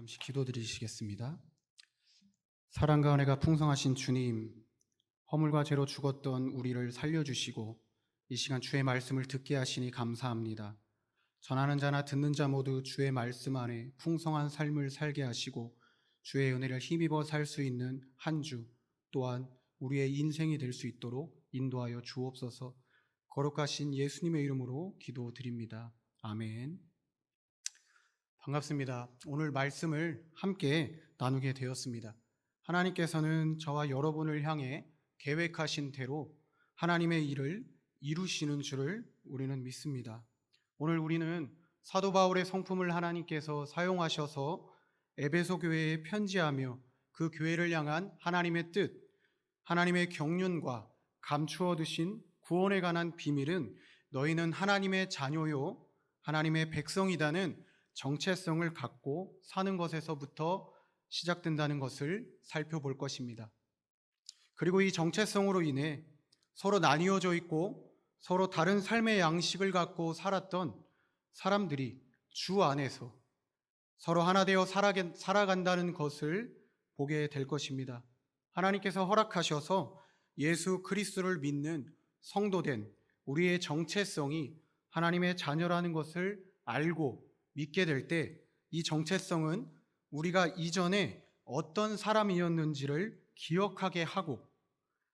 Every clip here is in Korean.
잠시 기도드리시겠습니다. 사랑과 은혜가 풍성하신 주님, 허물과 죄로 죽었던 우리를 살려주시고 이 시간 주의 말씀을 듣게 하시니 감사합니다. 전하는 자나 듣는 자 모두 주의 말씀 안에 풍성한 삶을 살게 하시고 주의 은혜를 힘입어 살 수 있는 한 주, 또한 우리의 인생이 될 수 있도록 인도하여 주옵소서. 거룩하신 예수님의 이름으로 기도드립니다. 아멘. 반갑습니다. 오늘 말씀을 함께 나누게 되었습니다. 하나님께서는 저와 여러분을 향해 계획하신 대로 하나님의 일을 이루시는 줄을 우리는 믿습니다. 오늘 우리는 사도 바울의 성품을 하나님께서 사용하셔서 에베소 교회에 편지하며 그 교회를 향한 하나님의 뜻, 하나님의 경륜과 감추어 두신 구원에 관한 비밀은 너희는 하나님의 자녀요 하나님의 백성이다는 정체성을 갖고 사는 것에서부터 시작된다는 것을 살펴볼 것입니다. 그리고 이 정체성으로 인해 서로 나뉘어져 있고 서로 다른 삶의 양식을 갖고 살았던 사람들이 주 안에서 서로 하나 되어 살아간다는 것을 보게 될 것입니다. 하나님께서 허락하셔서 예수 그리스도를 믿는 성도된 우리의 정체성이 하나님의 자녀라는 것을 알고 믿게 될 때 이 정체성은 우리가 이전에 어떤 사람이었는지를 기억하게 하고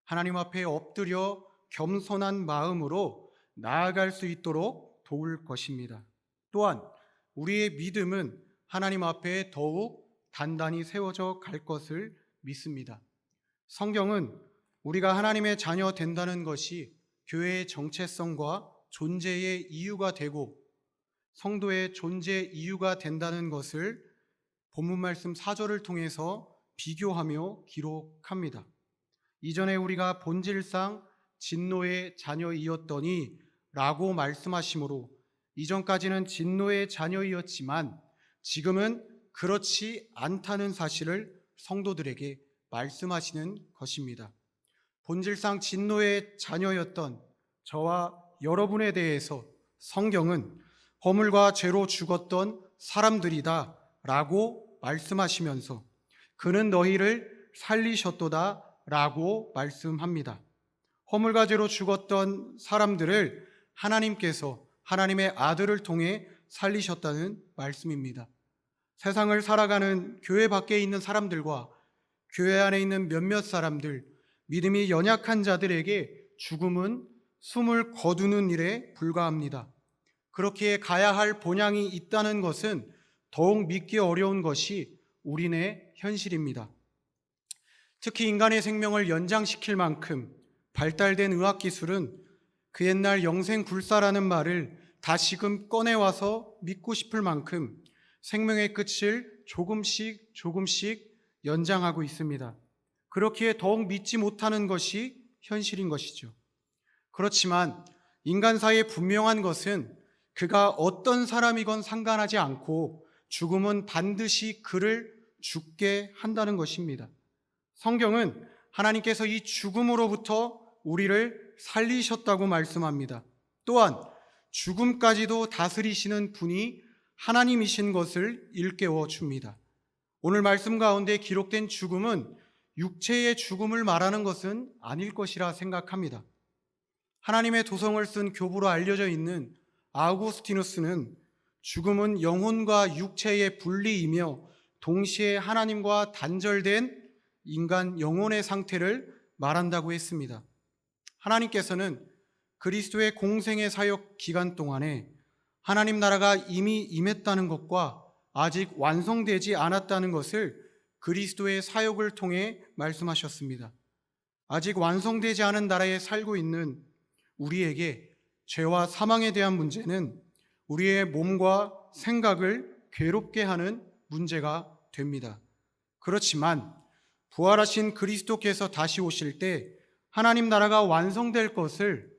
하나님 앞에 엎드려 겸손한 마음으로 나아갈 수 있도록 도울 것입니다. 또한 우리의 믿음은 하나님 앞에 더욱 단단히 세워져 갈 것을 믿습니다. 성경은 우리가 하나님의 자녀 된다는 것이 교회의 정체성과 존재의 이유가 되고 성도의 존재 이유가 된다는 것을 본문 말씀 4절을 통해서 비교하며 기록합니다. 이전에 우리가 본질상 진노의 자녀이었더니 라고 말씀하시므로 이전까지는 진노의 자녀이었지만 지금은 그렇지 않다는 사실을 성도들에게 말씀하시는 것입니다. 본질상 진노의 자녀였던 저와 여러분에 대해서 성경은 허물과 죄로 죽었던 사람들이다 라고 말씀하시면서 그는 너희를 살리셨도다 라고 말씀합니다. 허물과 죄로 죽었던 사람들을 하나님께서 하나님의 아들을 통해 살리셨다는 말씀입니다. 세상을 살아가는 교회 밖에 있는 사람들과 교회 안에 있는 몇몇 사람들, 믿음이 연약한 자들에게 죽음은 숨을 거두는 일에 불과합니다. 그렇게 가야 할 본향이 있다는 것은 더욱 믿기 어려운 것이 우리네 현실입니다. 특히 인간의 생명을 연장시킬 만큼 발달된 의학기술은 그 옛날 영생굴사라는 말을 다시금 꺼내와서 믿고 싶을 만큼 생명의 끝을 조금씩 연장하고 있습니다. 그렇기에 더욱 믿지 못하는 것이 현실인 것이죠. 그렇지만 인간사에 분명한 것은 그가 어떤 사람이건 상관하지 않고 죽음은 반드시 그를 죽게 한다는 것입니다. 성경은 하나님께서 이 죽음으로부터 우리를 살리셨다고 말씀합니다. 또한 죽음까지도 다스리시는 분이 하나님이신 것을 일깨워 줍니다. 오늘 말씀 가운데 기록된 죽음은 육체의 죽음을 말하는 것은 아닐 것이라 생각합니다. 하나님의 도성을 쓴 교부로 알려져 있는 아우구스티누스는 죽음은 영혼과 육체의 분리이며 동시에 하나님과 단절된 인간 영혼의 상태를 말한다고 했습니다. 하나님께서는 그리스도의 공생의 사역 기간 동안에 하나님 나라가 이미 임했다는 것과 아직 완성되지 않았다는 것을 그리스도의 사역을 통해 말씀하셨습니다. 아직 완성되지 않은 나라에 살고 있는 우리에게 죄와 사망에 대한 문제는 우리의 몸과 생각을 괴롭게 하는 문제가 됩니다. 그렇지만 부활하신 그리스도께서 다시 오실 때 하나님 나라가 완성될 것을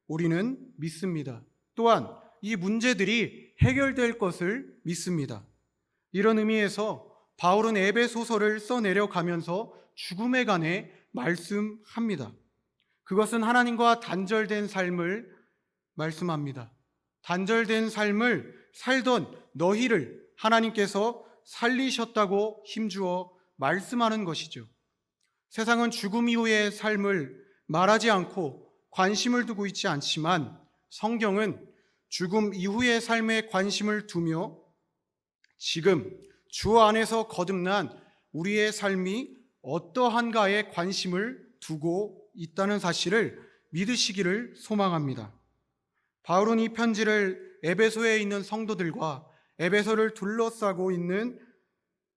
우리는 믿습니다. 또한 이 문제들이 해결될 것을 믿습니다. 이런 의미에서 바울은 에베소서를 써내려가면서 죽음에 관해 말씀합니다. 그것은 하나님과 단절된 삶을 말씀합니다. 단절된 삶을 살던 너희를 하나님께서 살리셨다고 힘주어 말씀하는 것이죠. 세상은 죽음 이후의 삶을 말하지 않고 관심을 두고 있지 않지만 성경은 죽음 이후의 삶에 관심을 두며 지금 주 안에서 거듭난 우리의 삶이 어떠한가에 관심을 두고 있다는 사실을 믿으시기를 소망합니다. 바울은 이 편지를 에베소에 있는 성도들과 에베소를 둘러싸고 있는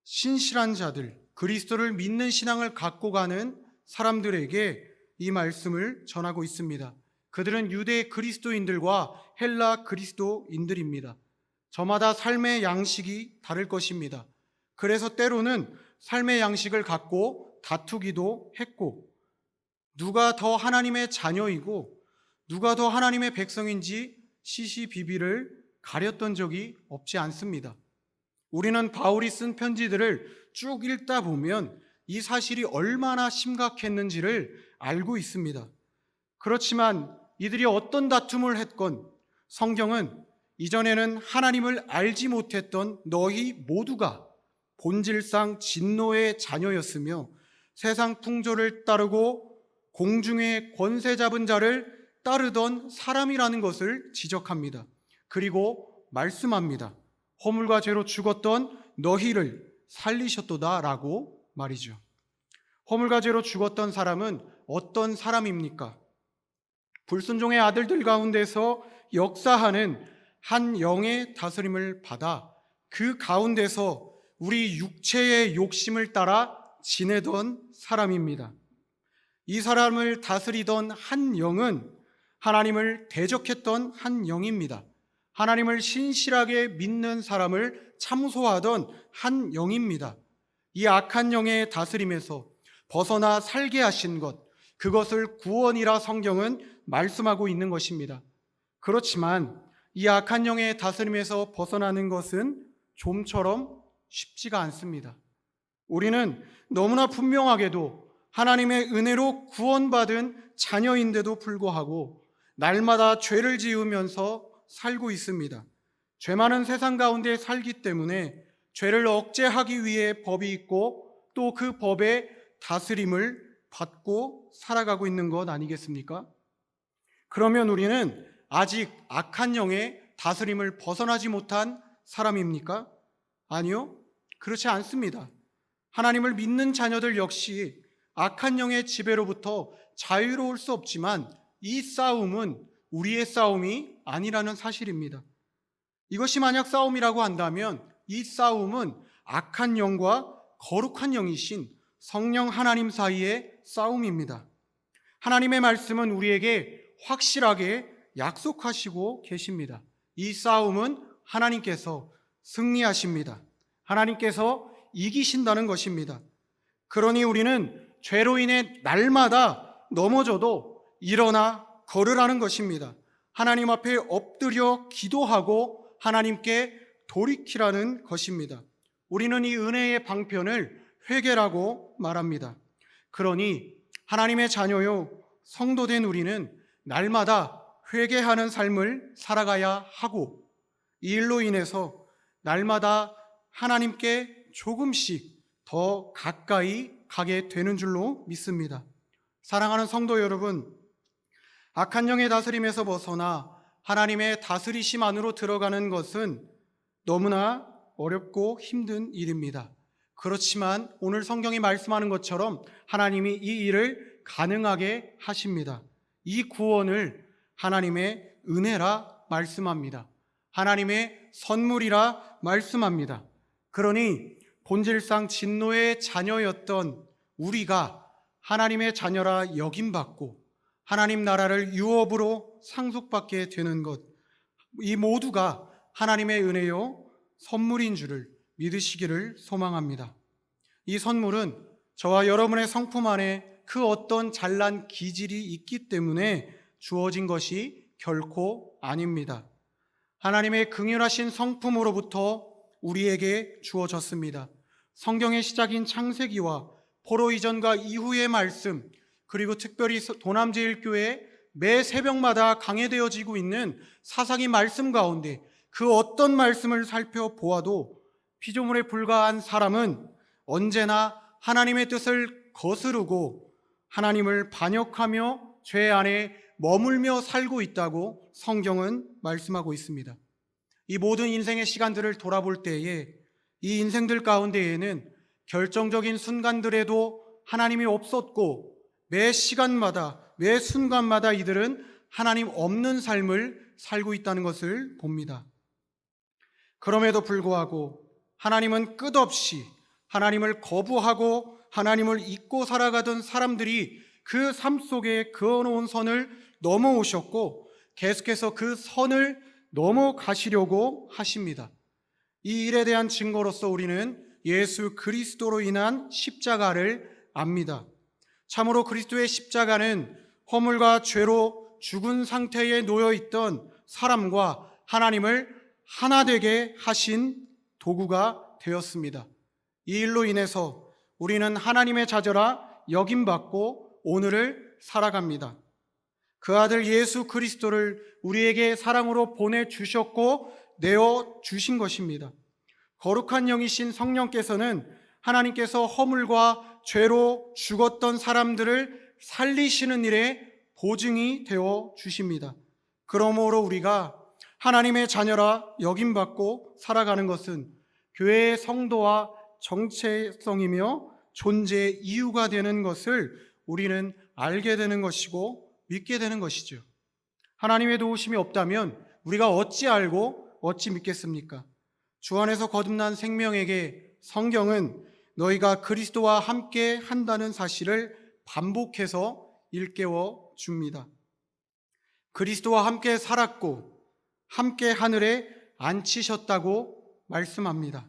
신실한 자들, 그리스도를 믿는 신앙을 갖고 가는 사람들에게 이 말씀을 전하고 있습니다. 그들은 유대 그리스도인들과 헬라 그리스도인들입니다. 저마다 삶의 양식이 다를 것입니다. 그래서 때로는 삶의 양식을 갖고 다투기도 했고, 누가 더 하나님의 자녀이고 누가 더 하나님의 백성인지 시시비비를 가렸던 적이 없지 않습니다. 우리는 바울이 쓴 편지들을 쭉 읽다 보면 이 사실이 얼마나 심각했는지를 알고 있습니다. 그렇지만 이들이 어떤 다툼을 했건 성경은 이전에는 하나님을 알지 못했던 너희 모두가 본질상 진노의 자녀였으며 세상 풍조를 따르고 공중의 권세 잡은 자를 따르던 사람이라는 것을 지적합니다. 그리고 말씀합니다. 허물과 죄로 죽었던 너희를 살리셨도다라고 말이죠. 허물과 죄로 죽었던 사람은 어떤 사람입니까? 불순종의 아들들 가운데서 역사하는 한 영의 다스림을 받아 그 가운데서 우리 육체의 욕심을 따라 지내던 사람입니다. 이 사람을 다스리던 한 영은 하나님을 대적했던 한 영입니다. 하나님을 신실하게 믿는 사람을 참소하던 한 영입니다. 이 악한 영의 다스림에서 벗어나 살게 하신 것, 그것을 구원이라 성경은 말씀하고 있는 것입니다. 그렇지만 이 악한 영의 다스림에서 벗어나는 것은 좀처럼 쉽지가 않습니다. 우리는 너무나 분명하게도 하나님의 은혜로 구원받은 자녀인데도 불구하고 날마다 죄를 지으면서 살고 있습니다. 죄 많은 세상 가운데 살기 때문에 죄를 억제하기 위해 법이 있고 또 그 법의 다스림을 받고 살아가고 있는 것 아니겠습니까? 그러면 우리는 아직 악한 영의 다스림을 벗어나지 못한 사람입니까? 아니요, 그렇지 않습니다. 하나님을 믿는 자녀들 역시 악한 영의 지배로부터 자유로울 수 없지만 이 싸움은 우리의 싸움이 아니라는 사실입니다. 이것이 만약 싸움이라고 한다면 이 싸움은 악한 영과 거룩한 영이신 성령 하나님 사이의 싸움입니다. 하나님의 말씀은 우리에게 확실하게 약속하시고 계십니다. 이 싸움은 하나님께서 승리하십니다. 하나님께서 이기신다는 것입니다. 그러니 우리는 죄로 인해 날마다 넘어져도 일어나 걸으라는 것입니다. 하나님 앞에 엎드려 기도하고 하나님께 돌이키라는 것입니다. 우리는 이 은혜의 방편을 회개라고 말합니다. 그러니 하나님의 자녀요 성도된 우리는 날마다 회개하는 삶을 살아가야 하고 이 일로 인해서 날마다 하나님께 조금씩 더 가까이 가게 되는 줄로 믿습니다. 사랑하는 성도 여러분, 악한 영의 다스림에서 벗어나 하나님의 다스리심 안으로 들어가는 것은 너무나 어렵고 힘든 일입니다. 그렇지만 오늘 성경이 말씀하는 것처럼 하나님이 이 일을 가능하게 하십니다. 이 구원을 하나님의 은혜라 말씀합니다. 하나님의 선물이라 말씀합니다. 그러니 본질상 진노의 자녀였던 우리가 하나님의 자녀라 여김받고 하나님 나라를 유업으로 상속받게 되는 것, 이 모두가 하나님의 은혜요 선물인 줄을 믿으시기를 소망합니다. 이 선물은 저와 여러분의 성품 안에 그 어떤 잘난 기질이 있기 때문에 주어진 것이 결코 아닙니다. 하나님의 긍휼하신 성품으로부터 우리에게 주어졌습니다. 성경의 시작인 창세기와 포로 이전과 이후의 말씀, 그리고 특별히 도남제일교회 매 새벽마다 강해되어지고 있는 사사기 말씀 가운데 그 어떤 말씀을 살펴보아도 피조물에 불과한 사람은 언제나 하나님의 뜻을 거스르고 하나님을 반역하며 죄 안에 머물며 살고 있다고 성경은 말씀하고 있습니다. 이 모든 인생의 시간들을 돌아볼 때에 이 인생들 가운데에는 결정적인 순간들에도 하나님이 없었고 매 시간마다 매 순간마다 이들은 하나님 없는 삶을 살고 있다는 것을 봅니다. 그럼에도 불구하고 하나님은 끝없이 하나님을 거부하고 하나님을 잊고 살아가던 사람들이 그 삶 속에 그어놓은 선을 넘어오셨고 계속해서 그 선을 넘어가시려고 하십니다. 이 일에 대한 증거로서 우리는 예수 그리스도로 인한 십자가를 압니다. 참으로 그리스도의 십자가는 허물과 죄로 죽은 상태에 놓여있던 사람과 하나님을 하나 되게 하신 도구가 되었습니다. 이 일로 인해서 우리는 하나님의 자녀라 여김받고 오늘을 살아갑니다. 그 아들 예수 그리스도를 우리에게 사랑으로 보내주셨고 내어주신 것입니다. 거룩한 영이신 성령께서는 하나님께서 허물과 죄로 죽었던 사람들을 살리시는 일에 보증이 되어 주십니다. 그러므로 우리가 하나님의 자녀라 여김받고 살아가는 것은 교회의 성도와 정체성이며 존재의 이유가 되는 것을 우리는 알게 되는 것이고 믿게 되는 것이죠. 하나님의 도우심이 없다면 우리가 어찌 알고 어찌 믿겠습니까? 주 안에서 거듭난 생명에게 성경은 너희가 그리스도와 함께 한다는 사실을 반복해서 일깨워 줍니다. 그리스도와 함께 살았고 함께 하늘에 앉히셨다고 말씀합니다.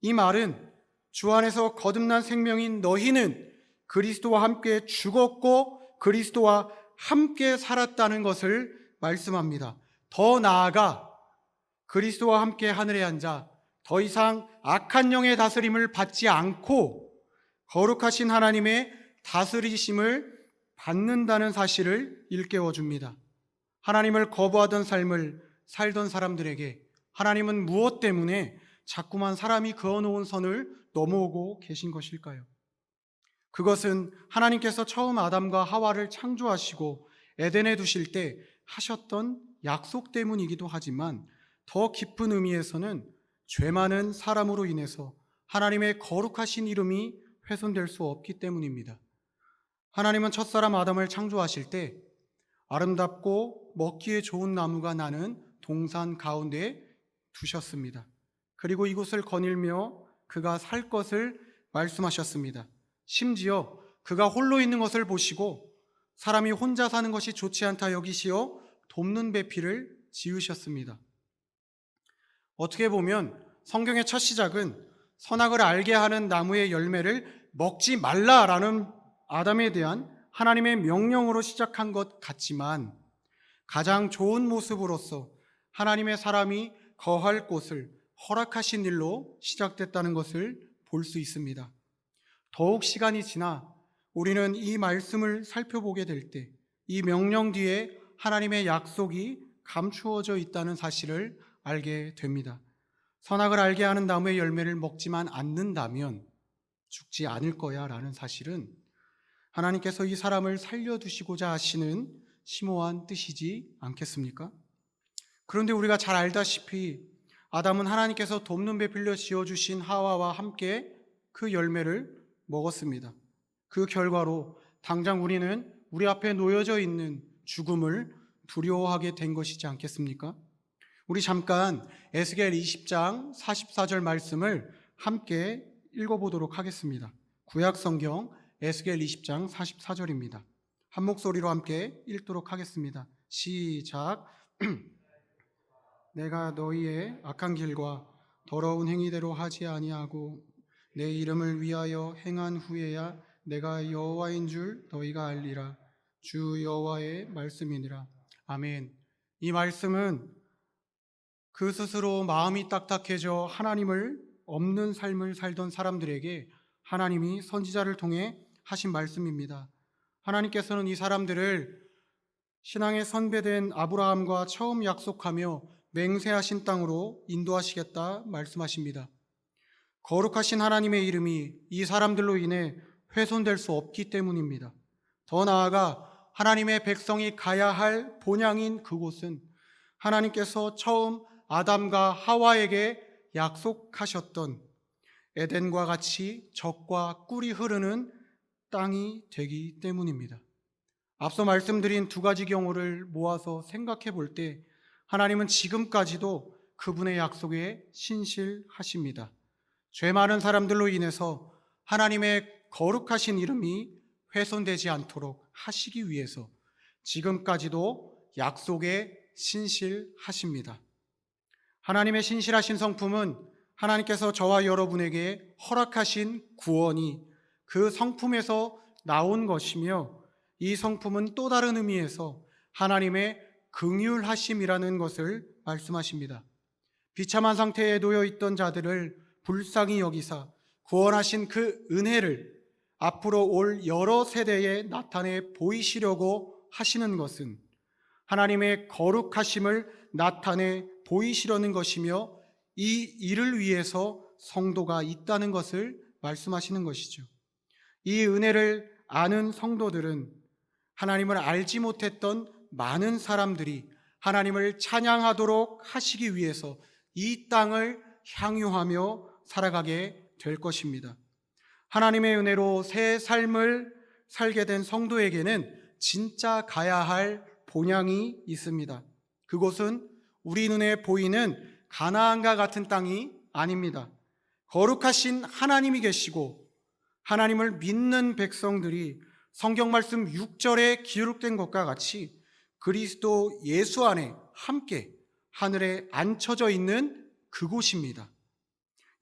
이 말은 주 안에서 거듭난 생명인 너희는 그리스도와 함께 죽었고 그리스도와 함께 살았다는 것을 말씀합니다. 더 나아가 그리스도와 함께 하늘에 앉아 더 이상 악한 영의 다스림을 받지 않고 거룩하신 하나님의 다스리심을 받는다는 사실을 일깨워 줍니다. 하나님을 거부하던 삶을 살던 사람들에게 하나님은 무엇 때문에 자꾸만 사람이 그어놓은 선을 넘어오고 계신 것일까요? 그것은 하나님께서 처음 아담과 하와를 창조하시고 에덴에 두실 때 하셨던 약속 때문이기도 하지만 더 깊은 의미에서는 죄 많은 사람으로 인해서 하나님의 거룩하신 이름이 훼손될 수 없기 때문입니다. 하나님은 첫사람 아담을 창조하실 때 아름답고 먹기에 좋은 나무가 나는 동산 가운데에 두셨습니다. 그리고 이곳을 거닐며 그가 살 것을 말씀하셨습니다. 심지어 그가 홀로 있는 것을 보시고 사람이 혼자 사는 것이 좋지 않다 여기시어 돕는 배필을 지으셨습니다. 어떻게 보면 성경의 첫 시작은 선악을 알게 하는 나무의 열매를 먹지 말라라는 아담에 대한 하나님의 명령으로 시작한 것 같지만 가장 좋은 모습으로서 하나님의 사람이 거할 곳을 허락하신 일로 시작됐다는 것을 볼 수 있습니다. 더욱 시간이 지나 우리는 이 말씀을 살펴보게 될 때 이 명령 뒤에 하나님의 약속이 감추어져 있다는 사실을 알게 됩니다. 선악을 알게 하는 나무의 열매를 먹지만 않는다면 죽지 않을 거야 라는 사실은 하나님께서 이 사람을 살려두시고자 하시는 심오한 뜻이지 않겠습니까? 그런데 우리가 잘 알다시피 아담은 하나님께서 돕는 배필로 지어주신 하와와 함께 그 열매를 먹었습니다. 그 결과로 당장 우리는 우리 앞에 놓여져 있는 죽음을 두려워하게 된 것이지 않겠습니까? 우리 잠깐 에스겔 20장 44절 말씀을 함께 읽어보도록 하겠습니다. 구약성경 에스겔 20장 44절입니다. 한 목소리로 함께 읽도록 하겠습니다. 시작. 내가 너희의 악한 길과 더러운 행위대로 하지 아니하고 내 이름을 위하여 행한 후에야 내가 여호와인 줄 너희가 알리라. 주 여호와의 말씀이니라. 아멘. 이 말씀은 그 스스로 마음이 딱딱해져 하나님을 없는 삶을 살던 사람들에게 하나님이 선지자를 통해 하신 말씀입니다. 하나님께서는 이 사람들을 신앙의 선배된 아브라함과 처음 약속하며 맹세하신 땅으로 인도하시겠다 말씀하십니다. 거룩하신 하나님의 이름이 이 사람들로 인해 훼손될 수 없기 때문입니다. 더 나아가 하나님의 백성이 가야 할 본향인 그곳은 하나님께서 처음 아담과 하와에게 약속하셨던 에덴과 같이 젖과 꿀이 흐르는 땅이 되기 때문입니다. 앞서 말씀드린 두 가지 경우를 모아서 생각해 볼 때 하나님은 지금까지도 그분의 약속에 신실하십니다. 죄 많은 사람들로 인해서 하나님의 거룩하신 이름이 훼손되지 않도록 하시기 위해서 지금까지도 약속에 신실하십니다. 하나님의 신실하신 성품은 하나님께서 저와 여러분에게 허락하신 구원이 그 성품에서 나온 것이며, 이 성품은 또 다른 의미에서 하나님의 긍휼하심이라는 것을 말씀하십니다. 비참한 상태에 놓여 있던 자들을 불쌍히 여기사 구원하신 그 은혜를 앞으로 올 여러 세대에 나타내 보이시려고 하시는 것은 하나님의 거룩하심을 나타내 보이시려는 것이며, 이 일을 위해서 성도가 있다는 것을 말씀하시는 것이죠. 이 은혜를 아는 성도들은 하나님을 알지 못했던 많은 사람들이 하나님을 찬양하도록 하시기 위해서 이 땅을 향유하며 살아가게 될 것입니다. 하나님의 은혜로 새 삶을 살게 된 성도에게는 진짜 가야 할 본향이 있습니다. 그곳은 우리 눈에 보이는 가나안과 같은 땅이 아닙니다. 거룩하신 하나님이 계시고 하나님을 믿는 백성들이 성경 말씀 6절에 기록된 것과 같이 그리스도 예수 안에 함께 하늘에 앉혀져 있는 그곳입니다.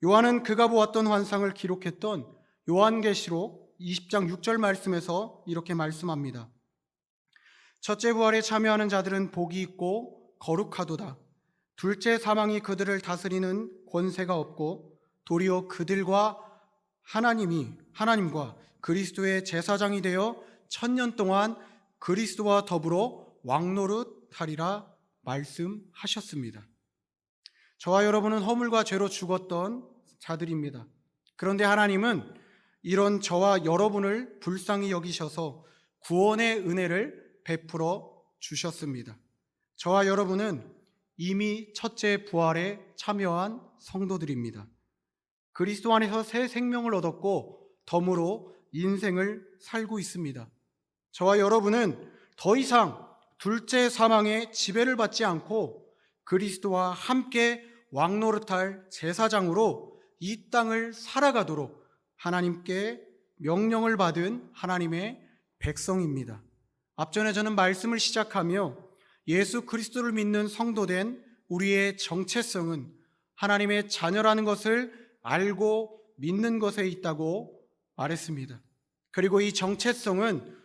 요한은 그가 보았던 환상을 기록했던 요한계시록 20장 6절 말씀에서 이렇게 말씀합니다. 첫째 부활에 참여하는 자들은 복이 있고 거룩하도다. 둘째 사망이 그들을 다스리는 권세가 없고 도리어 그들과 하나님과 그리스도의 제사장이 되어 1000년 동안 그리스도와 더불어 왕노릇하리라 말씀하셨습니다. 저와 여러분은 허물과 죄로 죽었던 자들입니다. 그런데 하나님은 이런 저와 여러분을 불쌍히 여기셔서 구원의 은혜를 베풀어 주셨습니다. 저와 여러분은 이미 첫째 부활에 참여한 성도들입니다. 그리스도 안에서 새 생명을 얻었고 덤으로 인생을 살고 있습니다. 저와 여러분은 더 이상 둘째 사망의 지배를 받지 않고 그리스도와 함께 왕노릇할 제사장으로 이 땅을 살아가도록 하나님께 명령을 받은 하나님의 백성입니다. 앞전에 저는 말씀을 시작하며 예수 그리스도를 믿는 성도된 우리의 정체성은 하나님의 자녀라는 것을 알고 믿는 것에 있다고 말했습니다. 그리고 이 정체성은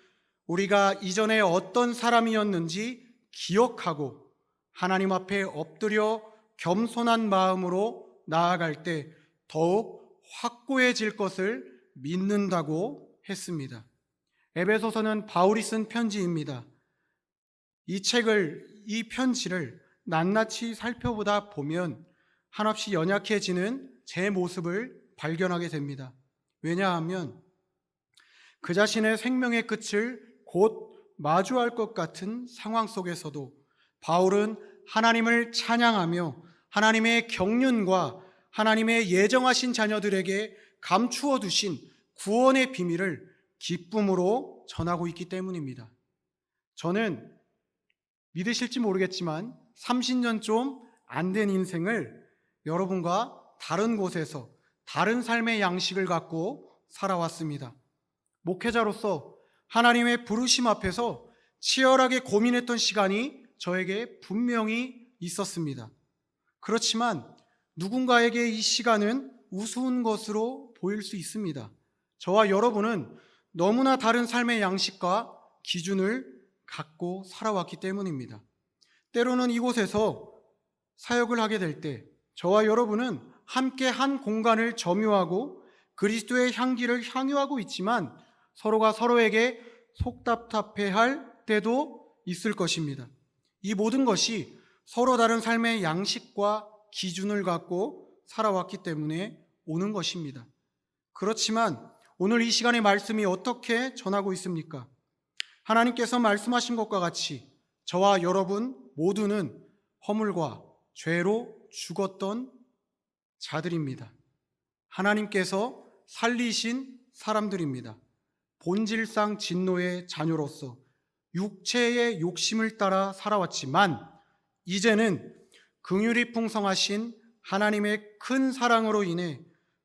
우리가 이전에 어떤 사람이었는지 기억하고 하나님 앞에 엎드려 겸손한 마음으로 나아갈 때 더욱 확고해질 것을 믿는다고 했습니다. 에베소서는 바울이 쓴 편지입니다. 이 편지를 낱낱이 살펴보다 보면 한없이 연약해지는 제 모습을 발견하게 됩니다. 왜냐하면 그 자신의 생명의 끝을 곧 마주할 것 같은 상황 속에서도 바울은 하나님을 찬양하며 하나님의 경륜과 하나님의 예정하신 자녀들에게 감추어 두신 구원의 비밀을 기쁨으로 전하고 있기 때문입니다. 저는 믿으실지 모르겠지만 30년 좀 안 된 인생을 여러분과 다른 곳에서 다른 삶의 양식을 갖고 살아왔습니다. 목회자로서 하나님의 부르심 앞에서 치열하게 고민했던 시간이 저에게 분명히 있었습니다. 그렇지만 누군가에게 이 시간은 우스운 것으로 보일 수 있습니다. 저와 여러분은 너무나 다른 삶의 양식과 기준을 갖고 살아왔기 때문입니다. 때로는 이곳에서 사역을 하게 될 때 저와 여러분은 함께 한 공간을 점유하고 그리스도의 향기를 향유하고 있지만 서로가 서로에게 속답답해할 때도 있을 것입니다. 이 모든 것이 서로 다른 삶의 양식과 기준을 갖고 살아왔기 때문에 오는 것입니다. 그렇지만 오늘 이 시간의 말씀이 어떻게 전하고 있습니까? 하나님께서 말씀하신 것과 같이 저와 여러분 모두는 허물과 죄로 죽었던 자들입니다. 하나님께서 살리신 사람들입니다. 본질상 진노의 자녀로서 육체의 욕심을 따라 살아왔지만 이제는 긍휼이 풍성하신 하나님의 큰 사랑으로 인해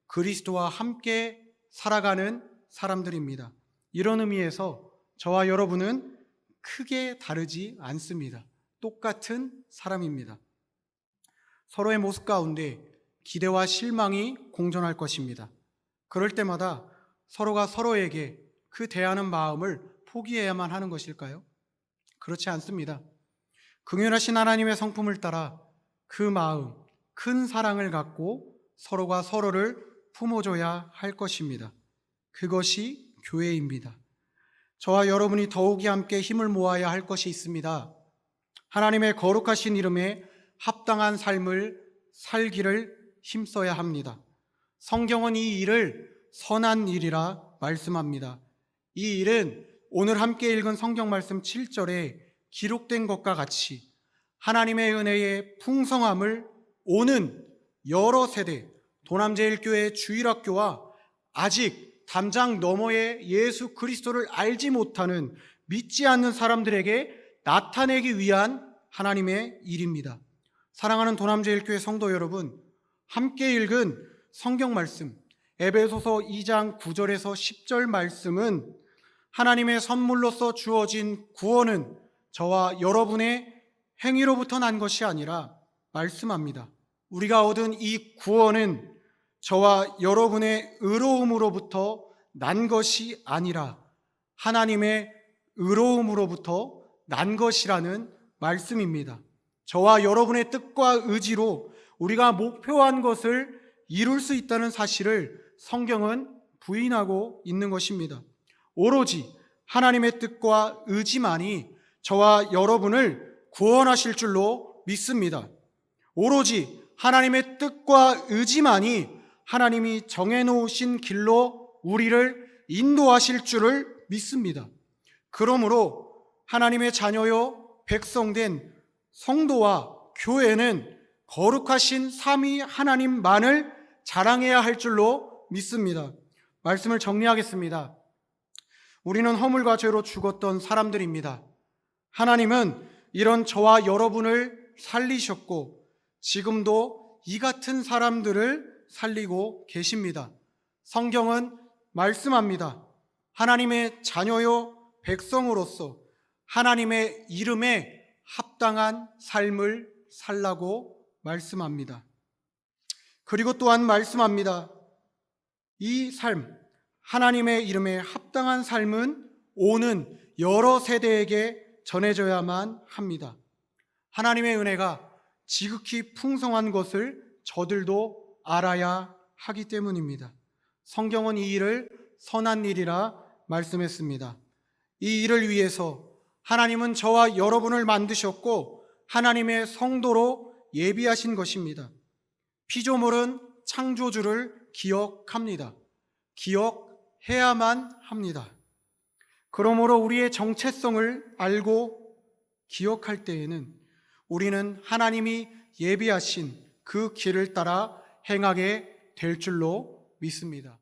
그리스도와 함께 살아가는 사람들입니다. 이런 의미에서 저와 여러분은 크게 다르지 않습니다. 똑같은 사람입니다. 서로의 모습 가운데 기대와 실망이 공존할 것입니다. 그럴 때마다 서로가 서로에게 그 대하는 마음을 포기해야만 하는 것일까요? 그렇지 않습니다. 긍휼하신 하나님의 성품을 따라 그 마음, 큰 사랑을 갖고 서로가 서로를 품어줘야 할 것입니다. 그것이 교회입니다. 저와 여러분이 더욱이 함께 힘을 모아야 할 것이 있습니다. 하나님의 거룩하신 이름에 합당한 삶을 살기를 힘써야 합니다. 성경은 이 일을 선한 일이라 말씀합니다. 이 일은 오늘 함께 읽은 성경 말씀 7절에 기록된 것과 같이 하나님의 은혜의 풍성함을 오는 여러 세대, 도남제일교회 주일학교와 아직 담장 너머의 예수 그리스도를 알지 못하는 믿지 않는 사람들에게 나타내기 위한 하나님의 일입니다. 사랑하는 도남제일교회 성도 여러분, 함께 읽은 성경 말씀 에베소서 2장 9절에서 10절 말씀은 하나님의 선물로서 주어진 구원은 저와 여러분의 행위로부터 난 것이 아니라 말씀합니다. 우리가 얻은 이 구원은 저와 여러분의 의로움으로부터 난 것이 아니라 하나님의 의로움으로부터 난 것이라는 말씀입니다. 저와 여러분의 뜻과 의지로 우리가 목표한 것을 이룰 수 있다는 사실을 성경은 부인하고 있는 것입니다. 오로지 하나님의 뜻과 의지만이 저와 여러분을 구원하실 줄로 믿습니다. 오로지 하나님의 뜻과 의지만이 하나님이 정해놓으신 길로 우리를 인도하실 줄을 믿습니다. 그러므로 하나님의 자녀요 백성된 성도와 교회는 거룩하신 삼위 하나님만을 자랑해야 할 줄로 믿습니다. 말씀을 정리하겠습니다. 우리는 허물과 죄로 죽었던 사람들입니다. 하나님은 이런 저와 여러분을 살리셨고 지금도 이 같은 사람들을 살리고 계십니다. 성경은 말씀합니다. 하나님의 자녀요 백성으로서 하나님의 이름에 합당한 삶을 살라고 말씀합니다. 그리고 또한 말씀합니다. 이 삶, 하나님의 이름에 합당한 삶은 오는 여러 세대에게 전해져야만 합니다. 하나님의 은혜가 지극히 풍성한 것을 저들도 알아야 하기 때문입니다. 성경은 이 일을 선한 일이라 말씀했습니다. 이 일을 위해서 하나님은 저와 여러분을 만드셨고 하나님의 성도로 예비하신 것입니다. 피조물은 창조주를 기억합니다. 기억해야만 합니다. 그러므로 우리의 정체성을 알고 기억할 때에는 우리는 하나님이 예비하신 그 길을 따라 행하게 될 줄로 믿습니다.